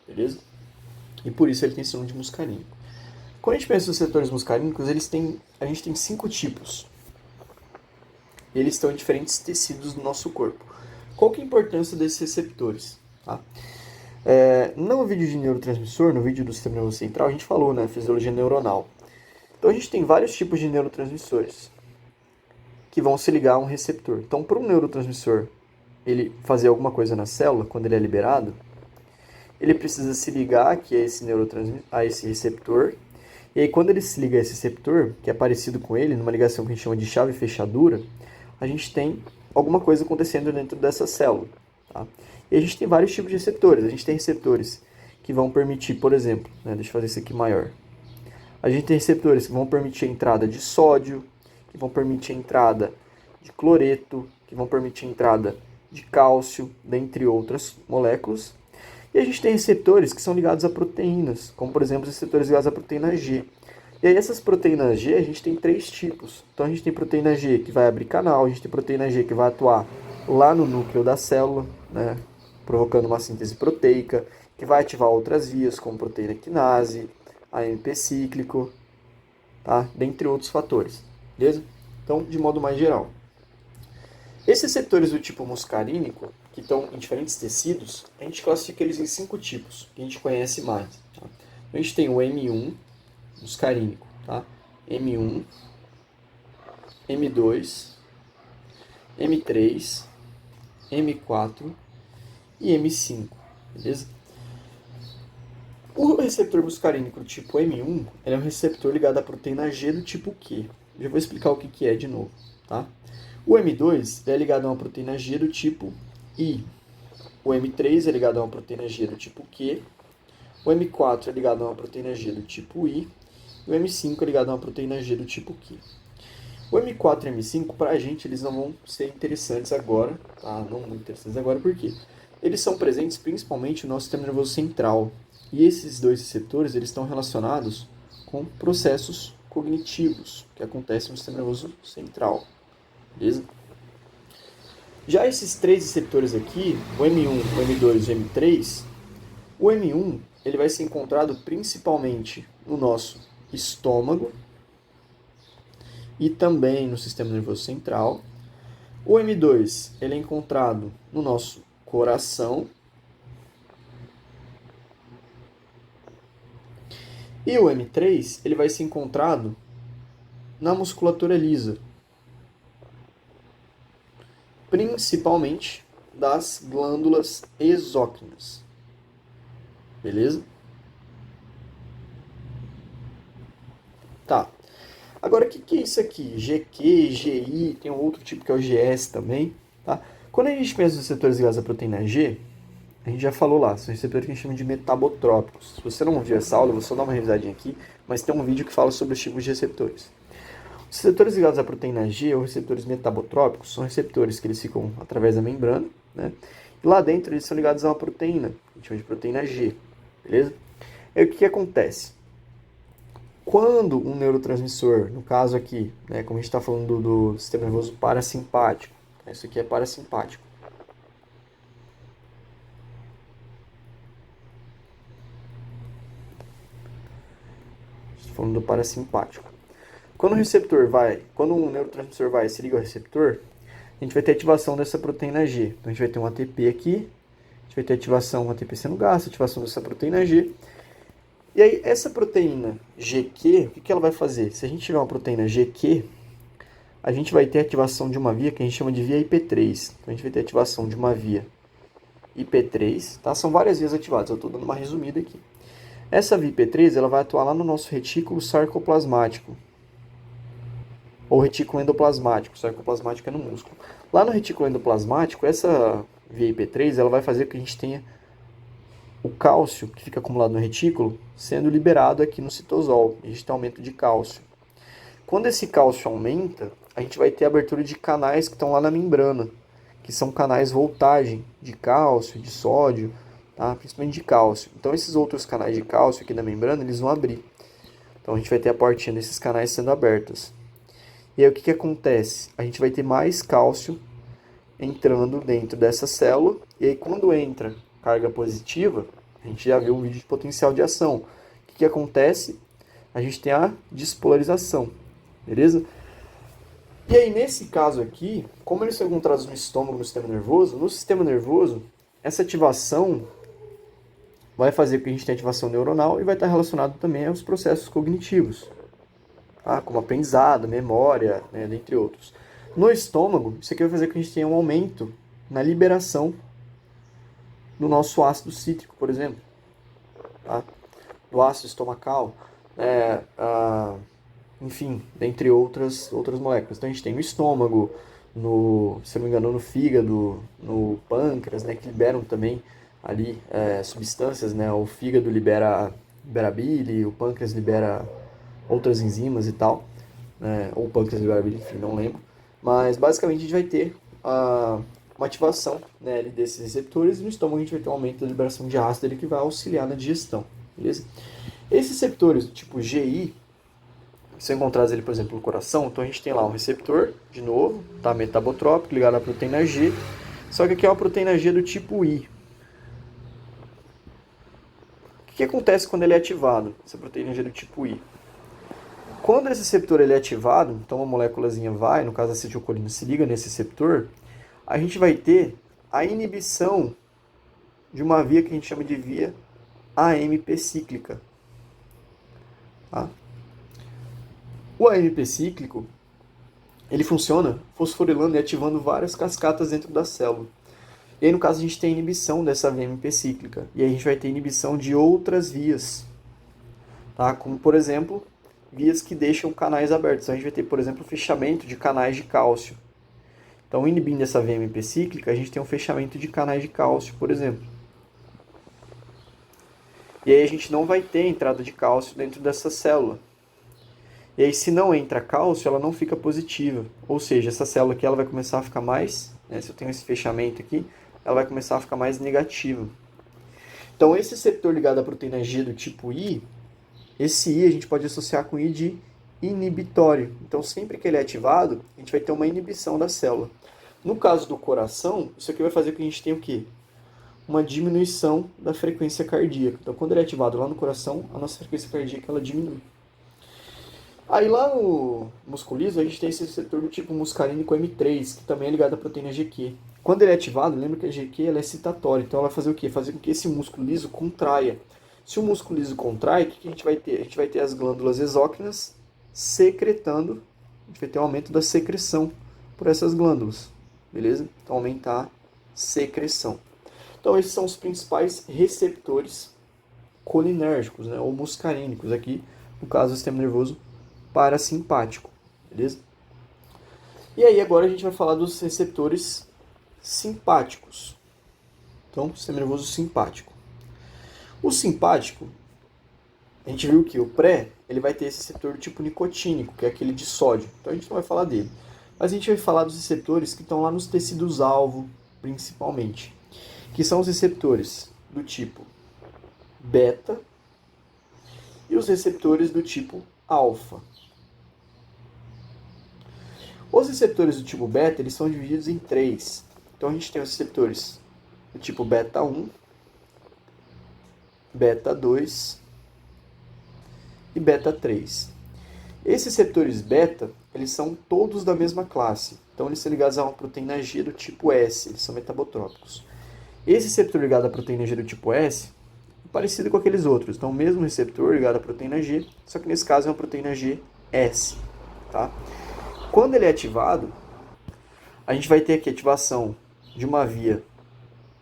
beleza? E por isso ele tem esse nome de muscarínico. Quando a gente pensa nos receptores muscarínicos, a gente tem 5 tipos. Eles estão em diferentes tecidos do nosso corpo. Qual que é a importância desses receptores? Tá? No vídeo de neurotransmissor, no vídeo do sistema nervoso central, a gente falou, né, fisiologia neuronal. Então a gente tem vários tipos de neurotransmissores que vão se ligar a um receptor. Então, para um neurotransmissor ele fazer alguma coisa na célula, quando ele é liberado, ele precisa se ligar aqui a esse receptor. E aí, quando ele se liga a esse receptor, que é parecido com ele, numa ligação que a gente chama de chave e fechadura, a gente tem alguma coisa acontecendo dentro dessa célula. Tá? E a gente tem vários tipos de receptores. A gente tem receptores que vão permitir, por exemplo, deixa eu fazer isso aqui maior. A gente tem receptores que vão permitir a entrada de sódio, que vão permitir a entrada de cloreto, que vão permitir a entrada de cálcio, dentre outras moléculas. E a gente tem receptores que são ligados a proteínas, como por exemplo os receptores ligados à proteína G. E aí essas proteínas G, a gente tem 3 tipos. Então a gente tem proteína G que vai abrir canal, a gente tem proteína G que vai atuar lá no núcleo da célula, provocando uma síntese proteica, que vai ativar outras vias, como proteína quinase, AMP cíclico, tá? Dentre outros fatores, beleza? Então, de modo mais geral. Esses receptores do tipo muscarínico, que estão em diferentes tecidos, a gente classifica eles em 5 tipos, que a gente conhece mais. Tá? Então, a gente tem o M1, muscarínico, tá? M1, M2, M3, M4 e M5, beleza? O receptor muscarínico tipo M1 ele é um receptor ligado à proteína G do tipo Q. Já vou explicar o que é de novo, tá? O M2 é ligado a uma proteína G do tipo I. O M3 é ligado a uma proteína G do tipo Q. O M4 é ligado a uma proteína G do tipo I. E o M5 é ligado a uma proteína G do tipo Q. O M4 e o M5, para a gente, eles não vão ser interessantes agora, tá? Não muito interessantes agora, por quê? Eles são presentes principalmente no nosso sistema nervoso central. E esses dois receptores, eles estão relacionados com processos cognitivos que acontecem no sistema nervoso central. Beleza? Já esses 3 receptores aqui, o M1, o M2 e o M3, o M1 ele vai ser encontrado principalmente no nosso estômago e também no sistema nervoso central. O M2 ele é encontrado no nosso coração. E o M3 ele vai ser encontrado na musculatura lisa, principalmente das glândulas exócrinas. Beleza? Tá. Agora, o que é isso aqui? GQ, GI, tem um outro tipo que é o GS também. Tá? Quando a gente pensa nos receptores ligados à proteína G, a gente já falou lá, são receptores que a gente chama de metabotrópicos. Se você não viu essa aula, eu vou só dar uma revisadinha aqui, mas tem um vídeo que fala sobre os tipos de receptores. Os receptores ligados à proteína G, ou receptores metabotrópicos, são receptores que eles ficam através da membrana, e lá dentro eles são ligados a uma proteína, a gente chama de proteína G, beleza? E aí o que acontece? Quando um neurotransmissor, no caso aqui, como a gente está falando do sistema nervoso parasimpático, isso aqui é parasimpático. Estou falando do parasimpático. Quando um neurotransmissor vai e se liga ao receptor, a gente vai ter ativação dessa proteína G. Então a gente vai ter um ATP aqui, a gente vai ter ativação, um ATP sendo gasto, ativação dessa proteína G. E aí essa proteína GQ, o que ela vai fazer? Se a gente tiver uma proteína GQ, a gente vai ter ativação de uma via que a gente chama de via IP3. Então a gente vai ter ativação de uma via IP3, tá? São várias vias ativadas, eu estou dando uma resumida aqui. Essa via IP3 ela vai atuar lá no nosso retículo sarcoplasmático, ou retículo endoplasmático. O sarcoplasmático é no músculo. Lá no retículo endoplasmático, essa via IP3 ela vai fazer com que a gente tenha o cálcio que fica acumulado no retículo sendo liberado aqui no citosol. A gente tem aumento de cálcio. Quando esse cálcio aumenta, a gente vai ter abertura de canais que estão lá na membrana, que são canais voltagem de cálcio, de sódio, tá? Principalmente de cálcio. Então esses outros canais de cálcio aqui na membrana, eles vão abrir. Então a gente vai ter a portinha desses canais sendo abertas. E aí o que acontece? A gente vai ter mais cálcio entrando dentro dessa célula. E aí quando entra carga positiva, a gente já viu um vídeo de potencial de ação. O que acontece? A gente tem a despolarização. Beleza? E aí nesse caso aqui, como eles são encontrados no estômago, no sistema nervoso, essa ativação vai fazer com que a gente tenha ativação neuronal e vai estar relacionado também aos processos cognitivos. Como aprendizado, memória, dentre outros. No estômago, isso aqui vai fazer com que a gente tenha um aumento na liberação do nosso ácido cítrico, por exemplo, tá? Do ácido estomacal, enfim, dentre outras moléculas. Então a gente tem no estômago, se não me engano, no fígado, no pâncreas, né, que liberam também ali substâncias, né? O fígado libera bile, o pâncreas libera outras enzimas e tal, né? Ou o pâncreas libera bile, enfim, não lembro. Mas basicamente a gente vai ter uma ativação, né, desses receptores, e no estômago a gente vai ter um aumento da liberação de ácido que vai auxiliar na digestão, beleza? Esses receptores do tipo GI, são encontrados ali, por exemplo, no coração, então a gente tem lá um receptor, de novo, tá, metabotrópico, ligado à proteína G, só que aqui é uma proteína G do tipo I. O que acontece quando ele é ativado, essa proteína G do tipo I? Quando esse receptor ele é ativado, então uma moléculazinha vai, no caso a acetilcolina se liga nesse receptor, a gente vai ter a inibição de uma via que a gente chama de via AMP cíclica. Tá? O AMP cíclico, ele funciona fosforilando e ativando várias cascatas dentro da célula. E aí, no caso, a gente tem a inibição dessa via AMP cíclica. E aí a gente vai ter inibição de outras vias. Tá? Como, por exemplo, vias que deixam canais abertos. Então, a gente vai ter, por exemplo, o fechamento de canais de cálcio. Então, inibindo essa via AMP cíclica, a gente tem um fechamento de canais de cálcio, por exemplo. E aí a gente não vai ter entrada de cálcio dentro dessa célula. E aí, se não entra cálcio, ela não fica positiva. Ou seja, essa célula aqui ela vai começar a ficar mais, né, se eu tenho esse fechamento aqui, ela vai começar a ficar mais negativa. Então, esse receptor ligado à proteína G do tipo I, esse I a gente pode associar com I de inibitório. Então, sempre que ele é ativado, a gente vai ter uma inibição da célula. No caso do coração, isso aqui vai fazer com que a gente tenha o quê? Uma diminuição da frequência cardíaca. Então, quando ele é ativado lá no coração, a nossa frequência cardíaca ela diminui. Aí lá no musculismo a gente tem esse receptor do tipo muscarínico M3, que também é ligado à proteína GQ. Quando ele é ativado, lembra que a GQ ela é excitatória, então ela vai fazer o quê? Fazer com que esse músculo liso contraia. Se o músculo liso contrai, o que a gente vai ter? A gente vai ter as glândulas exócrinas secretando, a gente vai ter um aumento da secreção por essas glândulas, beleza? Então aumentar a secreção. Então esses são os principais receptores colinérgicos, né, ou muscarínicos, aqui no caso do sistema nervoso parasimpático, beleza? E aí agora a gente vai falar dos receptores simpáticos. Então, sistema nervoso simpático. O simpático, a gente viu que o pré, ele vai ter esse receptor do tipo nicotínico, que é aquele de sódio. Então a gente não vai falar dele. Mas a gente vai falar dos receptores que estão lá nos tecidos-alvo, principalmente. Que são os receptores do tipo beta e os receptores do tipo alfa. Os receptores do tipo beta, eles são divididos em três. Então a gente tem os receptores do tipo beta 1, beta 2 e beta 3. Esses receptores beta, eles são todos da mesma classe. Então eles são ligados a uma proteína G do tipo S, eles são metabotrópicos. Esse receptor ligado à proteína G do tipo S é parecido com aqueles outros. Então o mesmo receptor ligado à proteína G, só que nesse caso é uma proteína GS. Tá? Quando ele é ativado, a gente vai ter aqui a ativação de uma via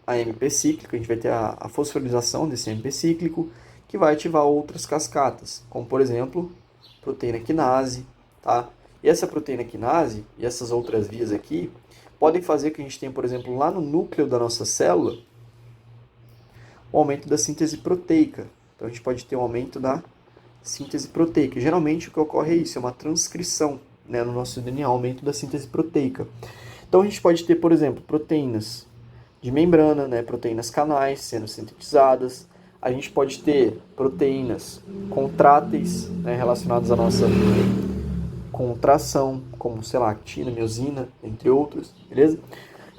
AMP cíclica, a gente vai ter a fosforilação desse AMP cíclico, que vai ativar outras cascatas, como por exemplo, proteína quinase, tá? E essa proteína quinase e essas outras vias aqui podem fazer que a gente tenha, por exemplo, lá no núcleo da nossa célula, o aumento da síntese proteica. Então a gente pode ter um aumento da síntese proteica. Geralmente o que ocorre é isso, é uma transcrição, né, no nosso DNA, aumento da síntese proteica. Então a gente pode ter, por exemplo, proteínas de membrana, né, proteínas canais sendo sintetizadas. A gente pode ter proteínas contráteis, né, relacionadas à nossa contração, como, sei lá, actina, miosina, entre outros, beleza?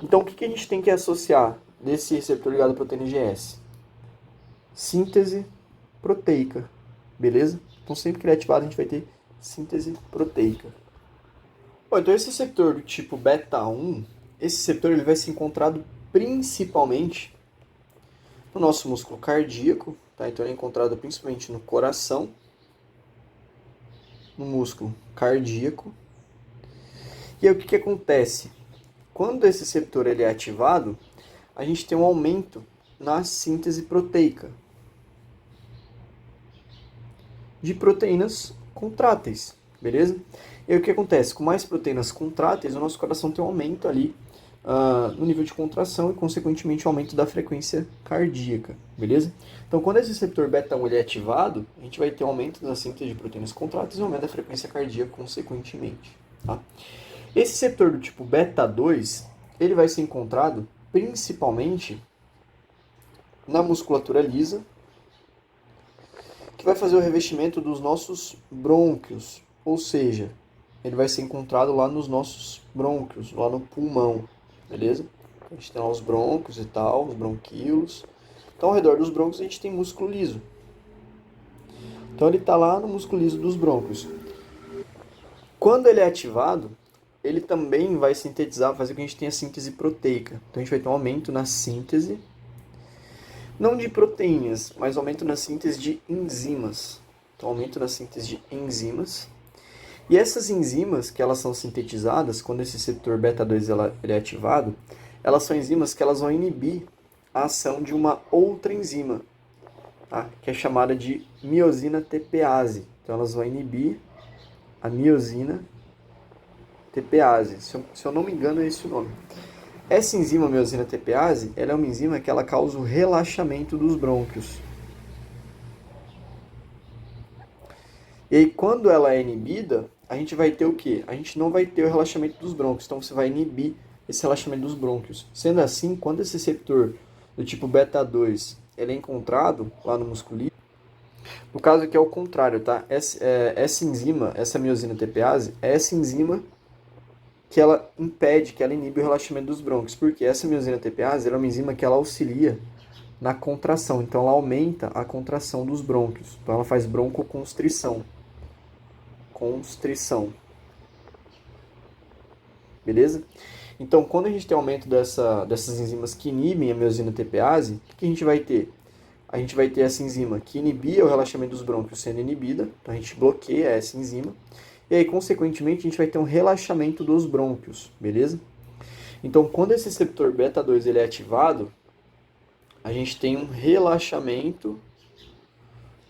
Então o que a gente tem que associar desse receptor ligado à proteína GS? Síntese proteica, beleza? Então sempre que ele é ativado a gente vai ter síntese proteica. Bom, então esse receptor do tipo beta 1, esse receptor ele vai ser encontrado principalmente no nosso músculo cardíaco, tá? Então ele é encontrado principalmente no coração, no músculo cardíaco. E aí o que acontece? quando esse receptor ele é ativado, a gente tem um aumento na síntese proteica de proteínas contráteis, beleza? E aí o que acontece? Com mais proteínas contráteis, o nosso coração tem um aumento ali no nível de contração e, consequentemente, um aumento da frequência cardíaca, beleza? Então, quando esse receptor beta-1 ele é ativado, a gente vai ter um aumento da síntese de proteínas contráteis e um aumento da frequência cardíaca, consequentemente, tá? Esse receptor do tipo beta-2, ele vai ser encontrado principalmente na musculatura lisa, que vai fazer o revestimento dos nossos brônquios, ou seja, ele vai ser encontrado lá nos nossos brônquios, lá no pulmão, beleza? A gente tem lá os brônquios e tal, os bronquíolos. Então, ao redor dos brônquios a gente tem músculo liso. Então, ele está lá no músculo liso dos brônquios. Quando ele é ativado, ele também vai sintetizar, fazer com que a gente tenha síntese proteica. Então, a gente vai ter um aumento na síntese, não de proteínas, mas aumento na síntese de enzimas. Então, aumento na síntese de enzimas. E essas enzimas que elas são sintetizadas, quando esse receptor beta-2 ele é ativado, elas são enzimas que elas vão inibir a ação de uma outra enzima, tá? Que é chamada de miosina TPase. Então, elas vão inibir a miosina TPase. Se eu não me engano, é esse o nome. Essa enzima miosina TPase, ela é uma enzima que ela causa o relaxamento dos brônquios. E aí, quando ela é inibida, a gente vai ter o quê? A gente não vai ter o relaxamento dos brônquios. Então, você vai inibir esse relaxamento dos brônquios. Sendo assim, quando esse receptor do tipo beta-2 ele é encontrado lá no músculo liso, no caso aqui é o contrário, tá? Essa enzima, essa miosina TPase, é essa enzima que ela impede, que ela inibe o relaxamento dos brônquios. Porque essa miosina TPase ela é uma enzima que ela auxilia na contração. Então, ela aumenta a contração dos brônquios. Então, ela faz broncoconstrição. Beleza? Então, quando a gente tem aumento dessas enzimas que inibem a miosina TPase, o que a gente vai ter? A gente vai ter essa enzima que inibia o relaxamento dos brônquios sendo inibida, então a gente bloqueia essa enzima, e aí, consequentemente, a gente vai ter um relaxamento dos brônquios, beleza? Então, quando esse receptor beta-2 ele é ativado, a gente tem um relaxamento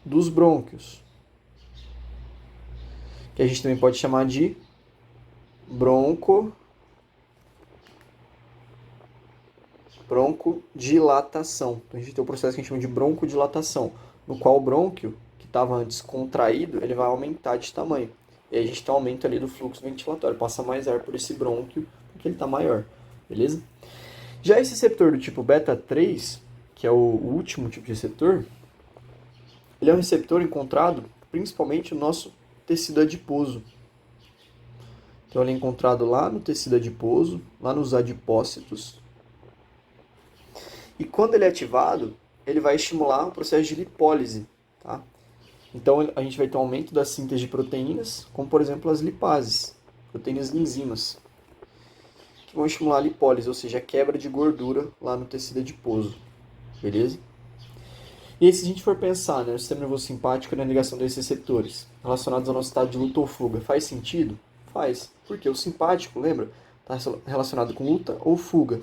dos brônquios, que a gente também pode chamar de broncodilatação. Então, a gente tem um processo que a gente chama de broncodilatação, no qual o brônquio, que estava antes contraído, ele vai aumentar de tamanho. E aí a gente tem um aumento ali do fluxo ventilatório, passa mais ar por esse brônquio, porque ele está maior, beleza? Já esse receptor do tipo beta-3, que é o último tipo de receptor, ele é um receptor encontrado principalmente no nosso tecido adiposo. Então, ele é encontrado lá no tecido adiposo, lá nos adipócitos. E quando ele é ativado, ele vai estimular o processo de lipólise, tá? Então, a gente vai ter um aumento da síntese de proteínas, como, por exemplo, as lipases, proteínas enzimas, que vão estimular a lipólise, ou seja, a quebra de gordura lá no tecido adiposo, beleza? E aí, se a gente for pensar, né, no sistema nervoso simpático e na ligação desses receptores relacionados ao nosso estado de luta ou fuga, faz sentido? Faz. Porque o simpático, lembra? Está relacionado com luta ou fuga.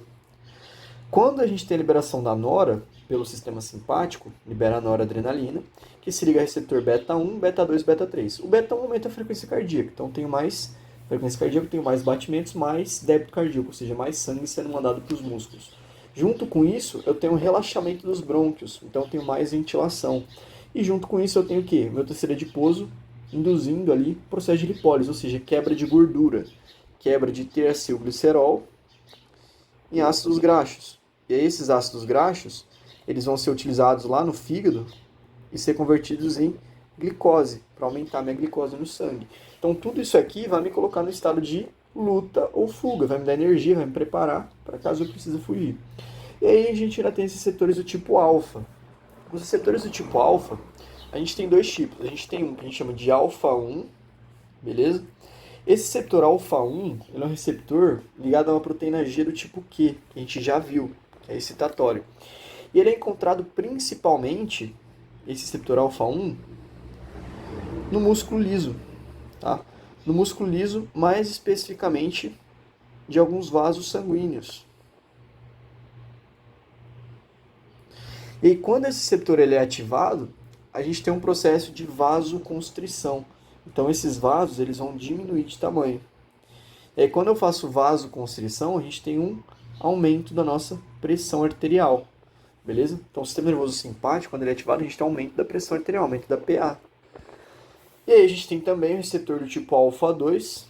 Quando a gente tem a liberação da nora pelo sistema simpático, libera a noradrenalina, que se liga ao receptor beta-1, beta-2, beta-3. O beta-1 aumenta a frequência cardíaca, então tenho mais frequência cardíaca, tenho mais batimentos, mais débito cardíaco, ou seja, mais sangue sendo mandado para os músculos. Junto com isso, eu tenho um relaxamento dos brônquios, então eu tenho mais ventilação. E junto com isso eu tenho o quê? Meu tecido adiposo induzindo ali o processo de lipólise, ou seja, quebra de gordura, quebra de triacilglicerol em ácidos graxos. E aí esses ácidos graxos, eles vão ser utilizados lá no fígado e ser convertidos em glicose, para aumentar a minha glicose no sangue. Então tudo isso aqui vai me colocar no estado de luta ou fuga, vai me dar energia, vai me preparar para caso eu precise fugir. E aí a gente ainda tem esses receptores do tipo alfa. Os receptores do tipo alfa, a gente tem dois tipos. A gente tem um que a gente chama de alfa-1, beleza? Esse receptor alfa-1, ele é um receptor ligado a uma proteína G do tipo Q, que a gente já viu, que é excitatório. E ele é encontrado principalmente, esse receptor alfa-1, no músculo liso, tá? No músculo liso, mais especificamente de alguns vasos sanguíneos. E aí, quando esse receptor ele é ativado, a gente tem um processo de vasoconstrição. Então, esses vasos eles vão diminuir de tamanho. E aí, quando eu faço vasoconstrição, a gente tem um aumento da nossa pressão arterial. Beleza? Então, o sistema nervoso simpático, quando ele é ativado, a gente tem um aumento da pressão arterial, aumento da PA. E aí, a gente tem também o receptor do tipo alfa-2.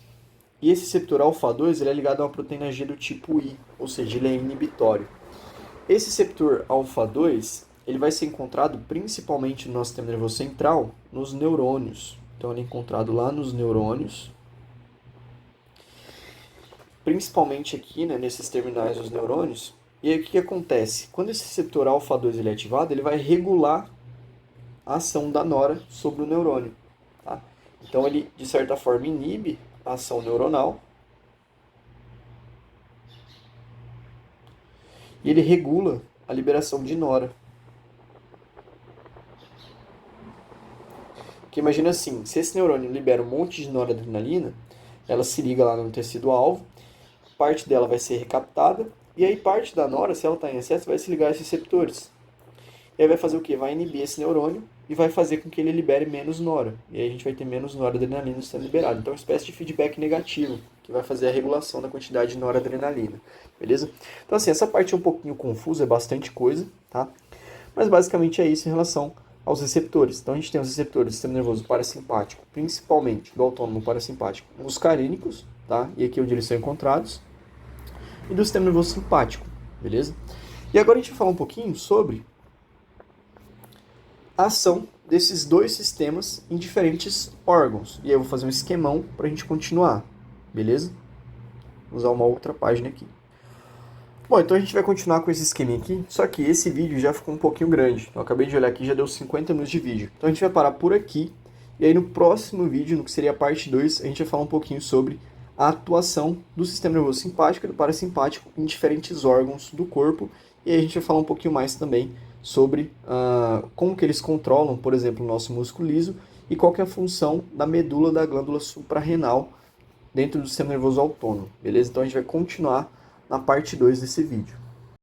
E esse receptor alfa-2 ele é ligado a uma proteína G do tipo I, ou seja, ele é inibitório. Esse receptor alfa-2 ele vai ser encontrado principalmente no nosso sistema nervoso central, nos neurônios. Então, ele é encontrado lá nos neurônios, principalmente aqui, né, nesses terminais dos neurônios. E aí, o que acontece? Quando esse receptor alfa-2 ele é ativado, ele vai regular a ação da nora sobre o neurônio. Tá? Então, ele, de certa forma, inibe a ação neuronal e ele regula a liberação de nora. Porque imagina assim, se esse neurônio libera um monte de noradrenalina, ela se liga lá no tecido-alvo, parte dela vai ser recaptada, e aí parte da nora, se ela está em excesso, vai se ligar a esses receptores. E aí vai fazer o quê? Vai inibir esse neurônio e vai fazer com que ele libere menos nora. E aí a gente vai ter menos noradrenalina sendo liberada. Então é uma espécie de feedback negativo, que vai fazer a regulação da quantidade de noradrenalina. Beleza? Então assim, essa parte é um pouquinho confusa, é bastante coisa, tá? Mas basicamente é isso em relação aos receptores. Então a gente tem os receptores do sistema nervoso parasimpático, principalmente do autônomo parasimpático muscarínicos, tá? E aqui é onde eles são encontrados, e do sistema nervoso simpático, beleza? E agora a gente vai falar um pouquinho sobre a ação desses dois sistemas em diferentes órgãos. E aí eu vou fazer um esquemão para a gente continuar, beleza? Vou usar uma outra página aqui. Bom, então a gente vai continuar com esse esqueminha aqui, só que esse vídeo já ficou um pouquinho grande. Eu acabei de olhar aqui, já deu 50 minutos de vídeo. Então a gente vai parar por aqui, e aí no próximo vídeo, no que seria a parte 2, a gente vai falar um pouquinho sobre a atuação do sistema nervoso simpático e do parasimpático em diferentes órgãos do corpo, e aí a gente vai falar um pouquinho mais também sobre como que eles controlam, por exemplo, o nosso músculo liso, e qual que é a função da medula da glândula suprarrenal dentro do sistema nervoso autônomo, beleza? Então a gente vai continuar na parte 2 desse vídeo.